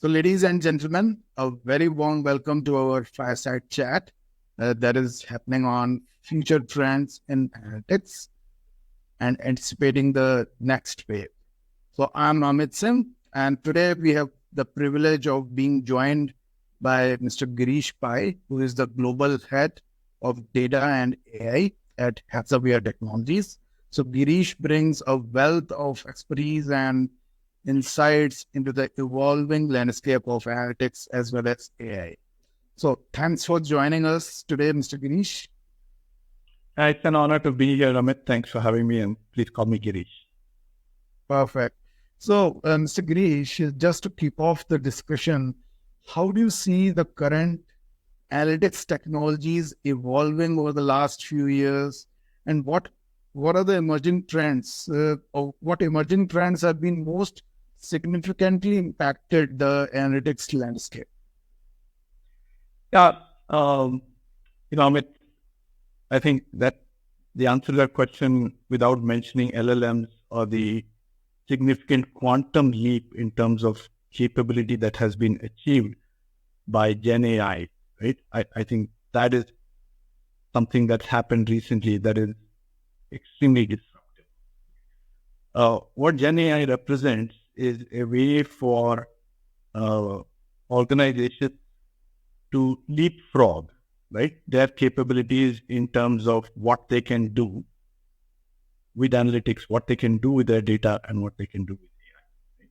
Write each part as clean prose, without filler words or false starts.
So, ladies and gentlemen, a very warm welcome to our fireside chat that is happening on future trends in analytics and anticipating the next wave. So, I'm Amit Singh, and today we have the privilege of being joined by Mr. Girish Pai, who is the global head of data and AI at Hexaware Technologies. So, Girish brings a wealth of expertise and insights into the evolving landscape of analytics as well as AI. So, thanks for joining us today, Mr. Girish. It's an honor to be here, Amit. Thanks for having me, and please call me Girish. Perfect. So, Mr. Girish, just to kick off the discussion, how do you see the current analytics technologies evolving over the last few years, and what are the emerging trends? Or what emerging trends have been most significantly impacted the analytics landscape? Yeah, Amit, I think that the answer to that question, without mentioning LLMs or the significant quantum leap in terms of capability that has been achieved by Gen AI, right? I think that is something that's happened recently that is extremely disruptive. What Gen AI represents is a way for organizations to leapfrog, right, their capabilities in terms of what they can do with analytics, what they can do with their data, and what they can do with AI.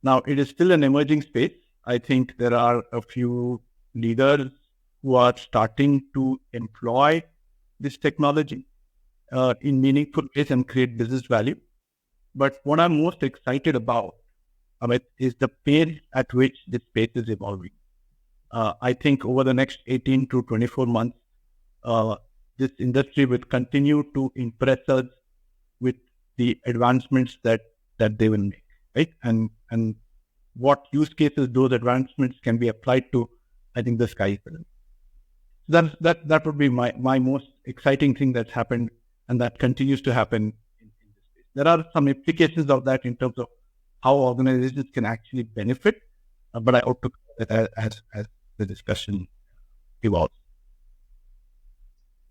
Now, it is still an emerging space. I think there are a few leaders who are starting to employ this technology in meaningful ways and create business value. But what I'm most excited about, Amit, is the pace at which this space is evolving. I think over the next 18 to 24 months, this industry will continue to impress us with the advancements that they will make, right? And what use cases those advancements can be applied to, I think the sky is the limit. That would be my most exciting thing that's happened and that continues to happen in this space. There are some implications of that in terms of how organizations can actually benefit, but I ought to as the discussion evolves.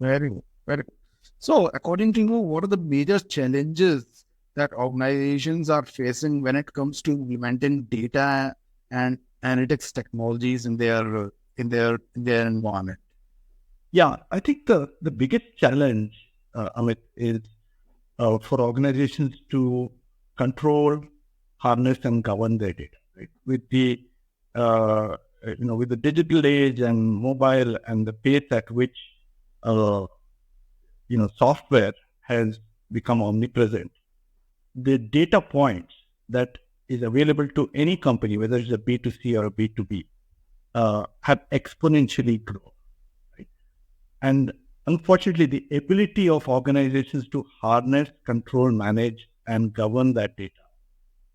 Very good. Very good. So, according to you, what are the major challenges that organizations are facing when it comes to implementing data and analytics technologies in their environment? Yeah, I think the biggest challenge, Amit, is for organizations to control, harness, and govern their data. Right? With the with the digital age and mobile and the pace at which software has become omnipresent, the data points that is available to any company, whether it's a B2C or a B2B, have exponentially grown. Right? And unfortunately, the ability of organizations to harness, control, manage, and govern that data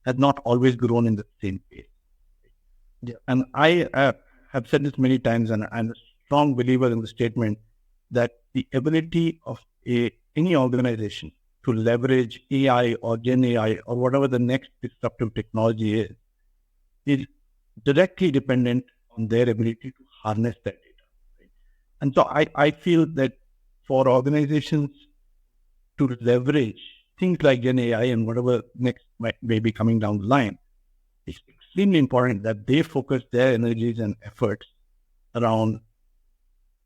has not always grown in the same pace. Yeah. And I have said this many times, and I'm a strong believer in the statement that the ability of any organization to leverage AI or Gen AI or whatever the next disruptive technology is directly dependent on their ability to harness that data. Right? And so I feel that for organizations to leverage things like Gen AI and whatever next may be coming down the line, it's extremely important that they focus their energies and efforts around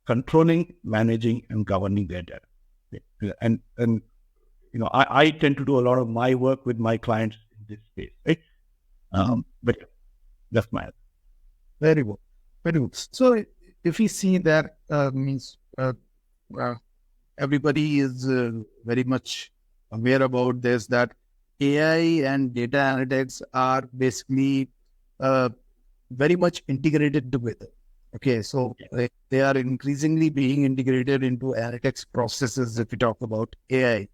controlling, managing, and governing their data. And I tend to do a lot of my work with my clients in this space, right? But that's my answer. Very good. Very good. So if we see that means everybody is very much aware about this, that AI and data analytics are basically very much integrated together. Okay, so they are increasingly being integrated into analytics processes if we talk about AI.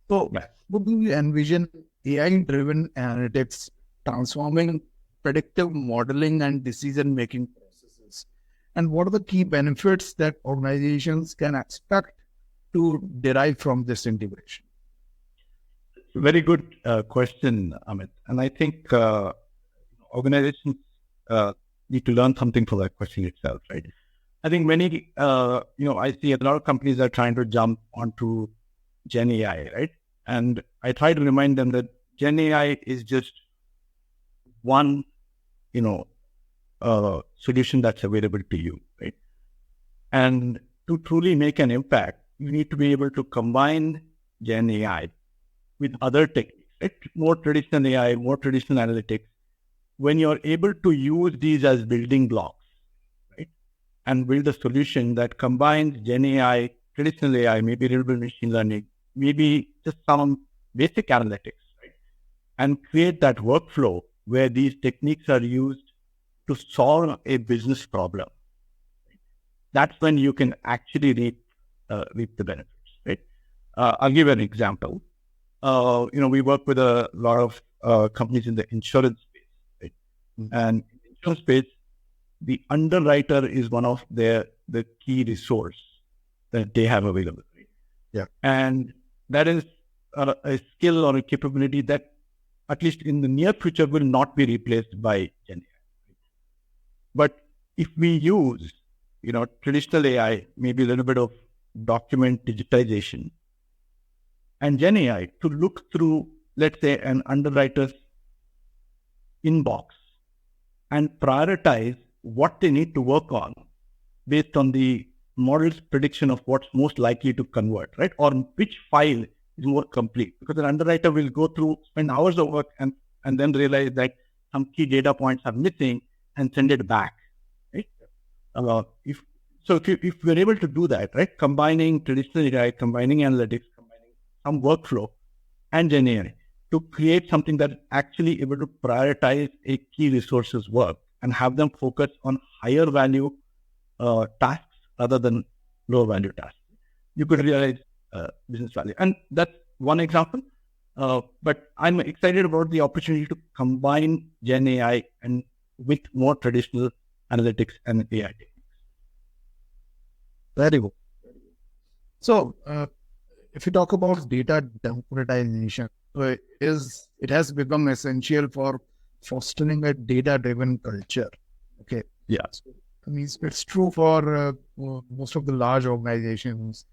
So would you envision AI-driven analytics transforming predictive modeling and decision-making processes? And what are the key benefits that organizations can expect to derive from this integration? Very good question, Amit. And I think organizations need to learn something from that question itself, right? I think many, I see a lot of companies are trying to jump onto Gen AI, right? And I try to remind them that Gen AI is just one, you know, solution that's available to you, right? And to truly make an impact, you need to be able to combine Gen AI with other techniques, right? More traditional AI, more traditional analytics. When you're able to use these as building blocks, right, and build a solution that combines Gen AI, traditional AI, maybe renewable machine learning, maybe just some basic analytics, right, and create that workflow where these techniques are used to solve a business problem, that's when you can actually reap the benefits, right? I'll give an example. We work with a lot of companies in the insurance space, right? And in the insurance space, the underwriter is one of the key resource that they have available, right? Yeah. And that is a skill or a capability that, at least in the near future, will not be replaced by Gen AI. But if we use, traditional AI, maybe a little bit of document digitization, and Gen AI to look through, let's say, an underwriter's inbox and prioritize what they need to work on based on the model's prediction of what's most likely to convert, right? Or which file is more complete. Because an underwriter will go through, spend hours of work and then realize that some key data points are missing and send it back, right? If we're able to do that, right, combining traditional AI, combining analytics, combining some workflow and Gen AI to create something that is actually able to prioritize a key resource's work and have them focus on higher value tasks rather than lower value tasks, you could realize business value. And that's one example. But I'm excited about the opportunity to combine Gen AI and with more traditional analytics and AI techniques. Very good. So, if you talk about data democratization, it has become essential for fostering a data-driven culture. Okay. Yeah. So, I mean, it's true for most of the large organizations.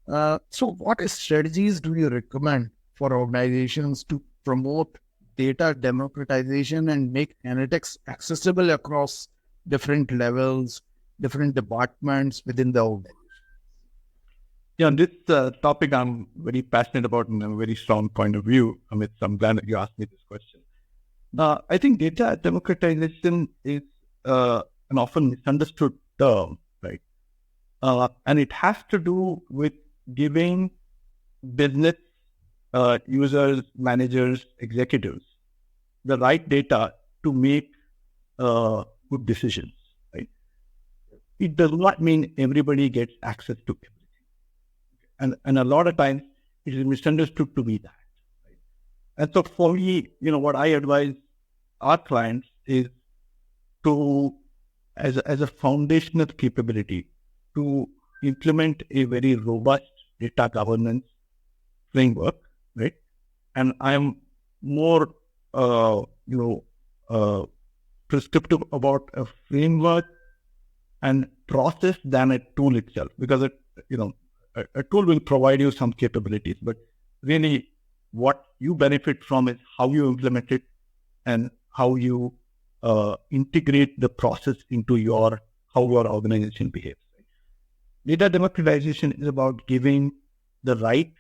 So, what strategies do you recommend for organizations to promote data democratization and make analytics accessible across different levels, different departments within the organization? Yeah, this topic I'm very passionate about and a very strong point of view, Amit. So I'm glad that you asked me this question. I think data democratization is an often misunderstood term, right? And it has to do with giving business users, managers, executives the right data to make good decisions, right? It does not mean everybody gets access to everything. And a lot of times it is misunderstood to be that. Right? And so for me, what I advise our clients is to, as a foundational capability, to implement a very robust data governance framework, right? And I'm more, prescriptive about a framework and process than a tool itself, because a tool will provide you some capabilities, but really what you benefit from is how you implement it and how you integrate the process into how your organization behaves. Data democratization is about giving the right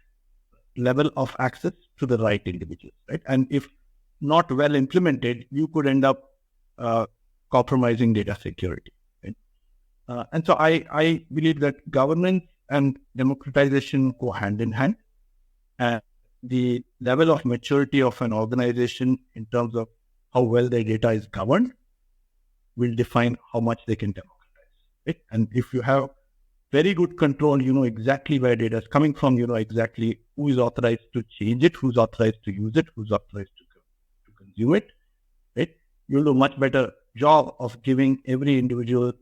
level of access to the right individuals, right? And if not well implemented, you could end up compromising data security. Right? And so I believe that governance and democratization go hand in hand. And the level of maturity of an organization in terms of how well their data is governed will define how much they can democratize. Right? And if you have very good control, you know exactly where data is coming from, you know exactly who is authorized to change it, who's authorized to use it, who's authorized to consume it, right? You'll do a much better job of giving every individual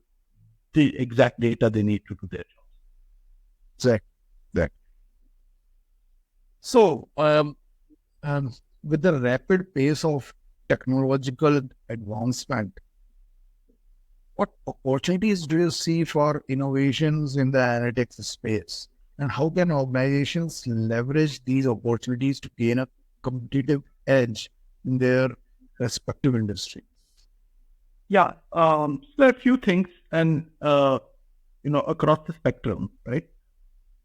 the exact data they need to do their job. Exactly. So, with the rapid pace of technological advancement, what opportunities do you see for innovations in the analytics space? And how can organizations leverage these opportunities to gain a competitive edge in their respective industry? Yeah, so there are a few things, and across the spectrum, right?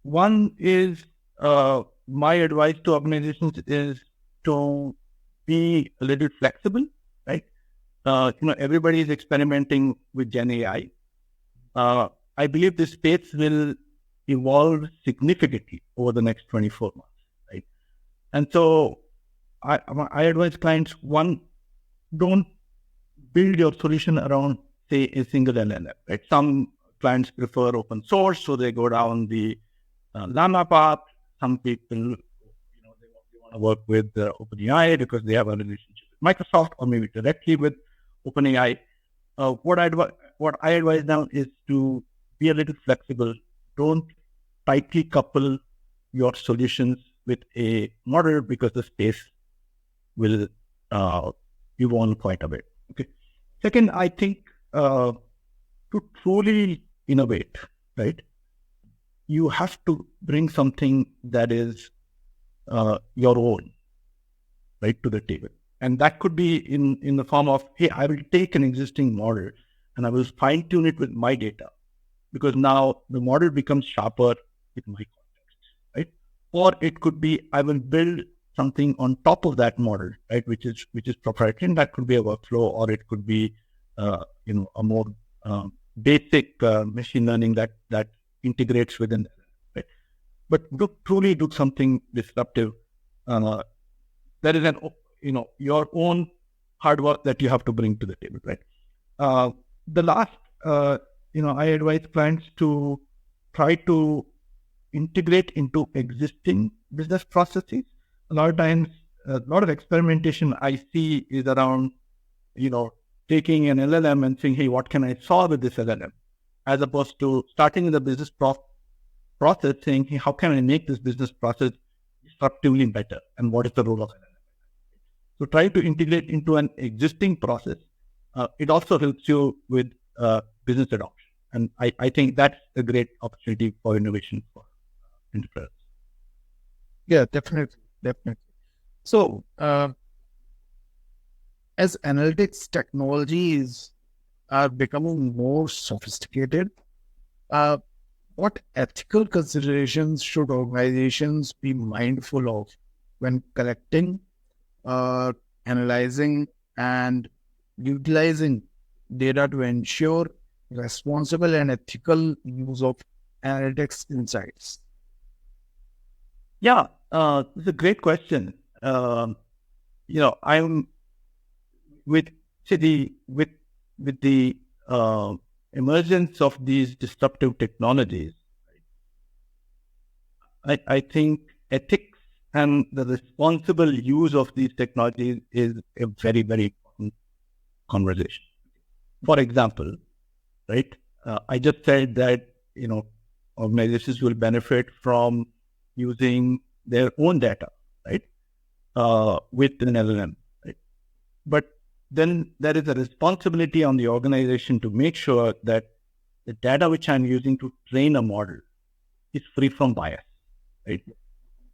One is my advice to organizations is to be a little flexible, right? Everybody is experimenting with Gen AI. I believe this space will evolve significantly over the next 24 months, right? And so I advise clients, one, don't build your solution around, say, a single LLM, right? Some clients prefer open source, so they go down the Llama path. Some people, they want to work with OpenAI because they have a relationship with Microsoft, or maybe directly with OpenAI. What I advise now is to be a little flexible. Don't tightly couple your solutions with a model, because the space will evolve quite a bit. Okay. Second, I think to truly innovate, right, you have to bring something that is your own, right, to the table. And that could be in the form of, hey, I will take an existing model and I will fine tune it with my data, because now the model becomes sharper with my context, right? Or it could be, I will build something on top of that model, right, which is proprietary, and that could be a workflow, or it could be a more basic machine learning that integrates within that, right? But truly do something disruptive. That is your own hard work that you have to bring to the table, right? The last, I advise clients to try to integrate into existing business processes. A lot of times, a lot of experimentation I see is around, taking an LLM and saying, hey, what can I solve with this LLM? As opposed to starting in the business process saying, hey, how can I make this business process disruptively better? And what is the role of LLM? So try to integrate into an existing process. It also helps you with business adoption. And I think that's a great opportunity for innovation for enterprise. Yeah, definitely. So, as analytics technologies are becoming more sophisticated, uh, what ethical considerations should organizations be mindful of when collecting, analyzing, and utilizing data to ensure responsible and ethical use of analytics insights? Yeah, it's a great question. I'm with the emergence of these disruptive technologies. I think ethics and the responsible use of these technologies is a very, very important conversation. For example, right, I just said that, organizations will benefit from using their own data, right, with an LLM, right? But then there is a responsibility on the organization to make sure that the data which I'm using to train a model is free from bias, right?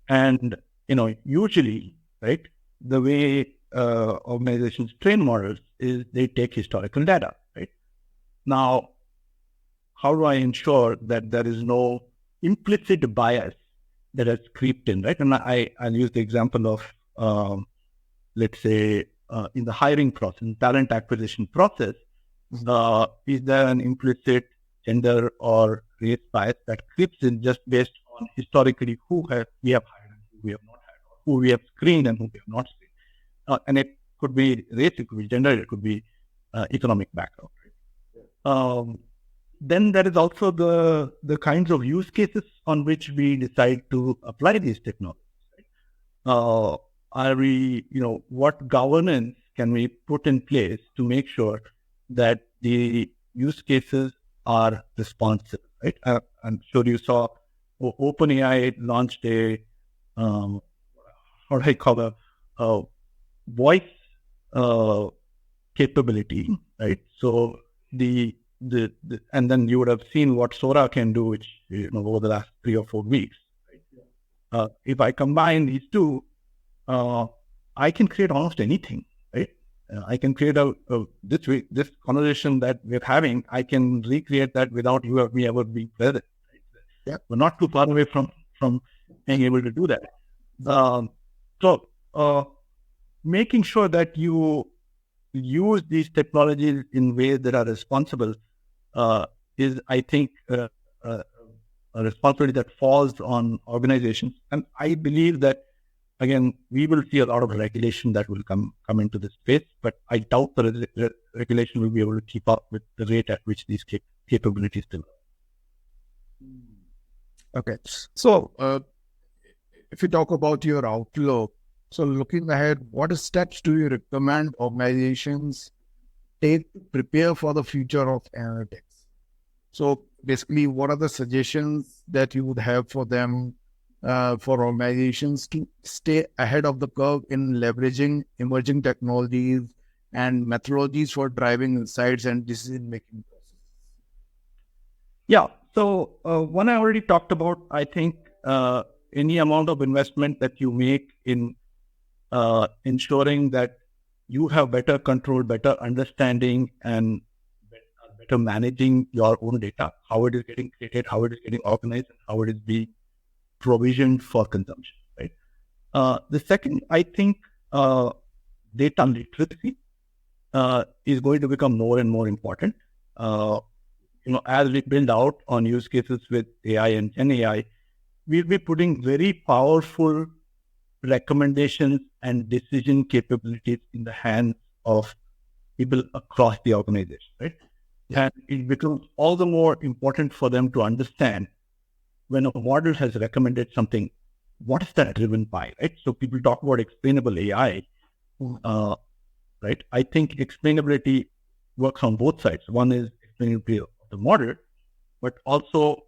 And, usually, right, the way organizations train models is they take historical data, right? Now, how do I ensure that there is no implicit bias that has creeped in, right? And I'll use the example of, let's say, in the hiring process, talent acquisition process, is there an implicit gender or race bias that creeps in just based on historically we have hired and who we have not hired, or who we have screened and who we have not screened? And it could be race, it could be gender, it could be economic background. Right? Then there is also the kinds of use cases on which we decide to apply these technologies. Right? What governance can we put in place to make sure that the use cases are responsive, right? I'm sure you saw OpenAI launched a, what do I call a voice capability, right? So the and then you would have seen what Sora can do, which over the last 3 or 4 weeks. Right? If I combine these two, I can create almost anything, right? I can create this conversation that we're having. I can recreate that without you or me ever being present. Right? Yeah. We're not too far away from being able to do that. So making sure that you use these technologies in ways that are responsible is, I think, a responsibility that falls on organizations. And I believe that, again, we will see a lot of regulation that will come into this space, but I doubt the regulation will be able to keep up with the rate at which these capabilities develop. Okay. So, if you talk about your outlook, so looking ahead, what steps do you recommend organizations take to prepare for the future of analytics? So basically, what are the suggestions that you would have for them, for organizations to stay ahead of the curve in leveraging emerging technologies and methodologies for driving insights and decision-making processes? Yeah. So one I already talked about, I think any amount of investment that you make in ensuring that you have better control, better understanding, and better managing your own data, how it is getting created, how it is getting organized, and how it is being provisioned for consumption, right? The second, I think, data literacy is going to become more and more important. As we build out on use cases with AI and Gen AI, we'll be putting very powerful recommendations and decision capabilities in the hands of people across the organization, right? And it becomes all the more important for them to understand when a model has recommended something, what is that driven by, right? So people talk about explainable AI, right? I think explainability works on both sides. One is explainability of the model, but also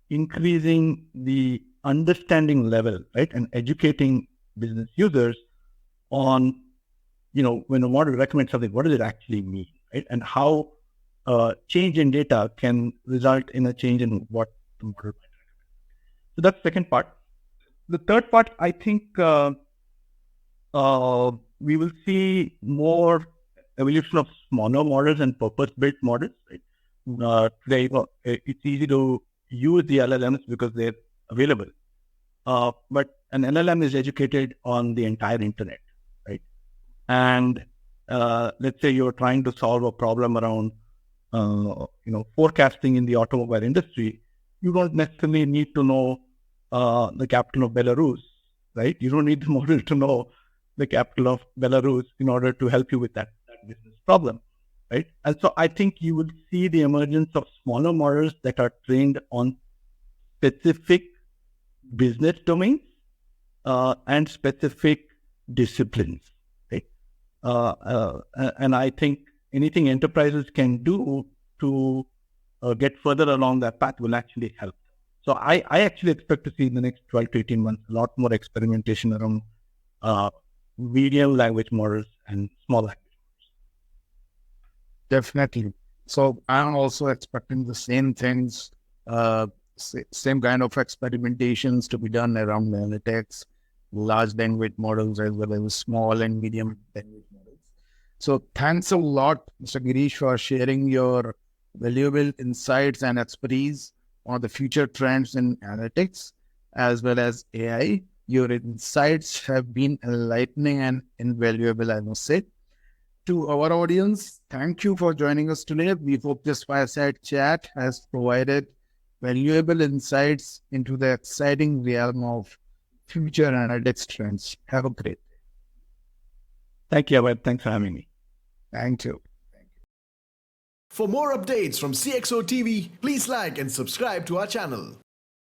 increasing the understanding level, right? And educating business users on, when a model recommends something, what does it actually mean, right? And how change in data can result in a change in what the model might recommend. So that's the second part. The third part, I think we will see more evolution of smaller models and purpose-built models, right? Today, it's easy to use the LLMs because they're available. But an LLM is educated on the entire internet, right? And let's say you're trying to solve a problem around, forecasting in the automobile industry. You don't necessarily need to know the capital of Belarus, right? You don't need the model to know the capital of Belarus in order to help you with that business problem, right? And so I think you will see the emergence of smaller models that are trained on specific business domains and specific disciplines, right? And I think anything enterprises can do to get further along that path will actually help. So I actually expect to see in the next 12 to 18 months a lot more experimentation around medium language models and small language models. Definitely. So I'm also expecting the same things, same kind of experimentations to be done around analytics, large language models, as well as small and medium language models. So thanks a lot, Mr. Girish, for sharing your valuable insights and expertise on the future trends in analytics as well as AI. Your insights have been enlightening and invaluable, I must say. To our audience, thank you for joining us today. We hope this fireside chat has provided valuable insights into the exciting realm of future analytics trends. Have a great day. Thank you, Amit. Thanks for having me. Thank you. For more updates from CXO TV, please like and subscribe to our channel.